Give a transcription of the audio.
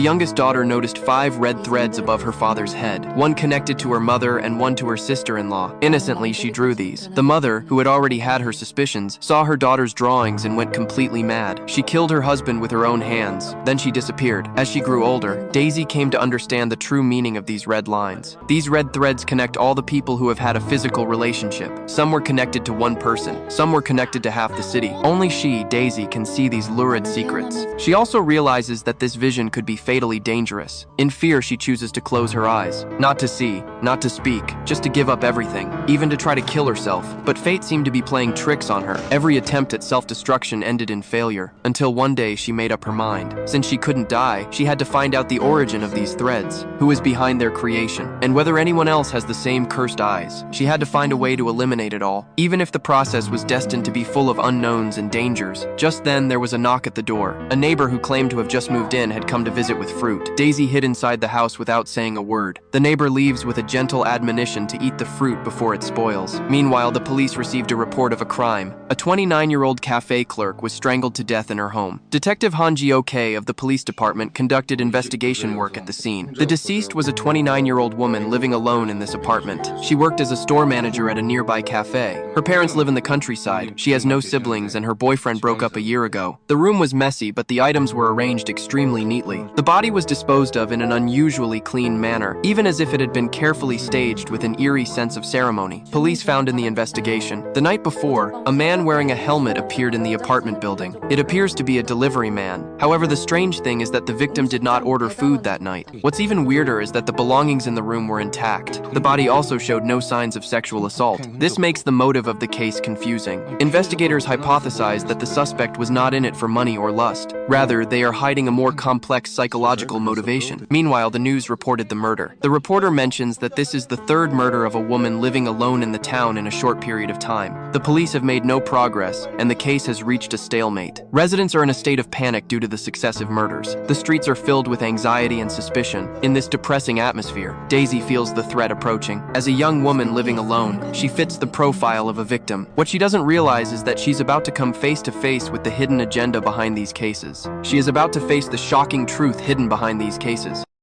The youngest daughter noticed 5 red threads above her father's head, one connected to her mother and one to her sister-in-law. Innocently, she drew these. The mother, who had already had her suspicions, saw her daughter's drawings and went completely mad. She killed her husband with her own hands. Then she disappeared. As she grew older, Daisy came to understand the true meaning of these red lines. These red threads connect all the people who have had a physical relationship. Some were connected to one person. Some were connected to half the city. Only she, Daisy, can see these lurid secrets. She also realizes that this vision could be fatally dangerous. In fear, she chooses to close her eyes. Not to see, not to speak, just to give up everything, even to try to kill herself. But fate seemed to be playing tricks on her. Every attempt at self-destruction ended in failure, until one day she made up her mind. Since she couldn't die, she had to find out the origin of these threads, who is behind their creation, and whether anyone else has the same cursed eyes. She had to find a way to eliminate it all, even if the process was destined to be full of unknowns and dangers. Just then, there was a knock at the door. A neighbor who claimed to have just moved in had come to visit with fruit. Daisy hid inside the house without saying a word. The neighbor leaves with a gentle admonition to eat the fruit before it spoils. Meanwhile, the police received a report of a crime. A 29-year-old cafe clerk was strangled to death in her home. Detective Hanji Oke of the police department conducted investigation work at the scene. The deceased was a 29-year-old woman living alone in this apartment. She worked as a store manager at a nearby cafe. Her parents live in the countryside. She has no siblings and her boyfriend broke up a year ago. The room was messy, but the items were arranged extremely neatly. The body was disposed of in an unusually clean manner, even as if it had been carefully staged with an eerie sense of ceremony. Police found in the investigation, the night before, a man wearing a helmet appeared in the apartment building. It appears to be a delivery man. However, the strange thing is that the victim did not order food that night. What's even weirder is that the belongings in the room were intact. The body also showed no signs of sexual assault. This makes the motive of the case confusing. Investigators hypothesized that the suspect was not in it for money or lust. Rather, they are hiding a more complex psychological motivation. Meanwhile, the news reported the murder. The reporter mentions that this is the 3rd murder of a woman living alone in the town in a short period of time. The police have made no progress, and the case has reached a stalemate. Residents are in a state of panic due to the successive murders. The streets are filled with anxiety and suspicion. In this depressing atmosphere, Daisy feels the threat approaching. As a young woman living alone, she fits the profile of a victim. What she doesn't realize is that she's about to come face to face with the hidden agenda behind these cases. She is about to face the shocking truth hidden behind these cases.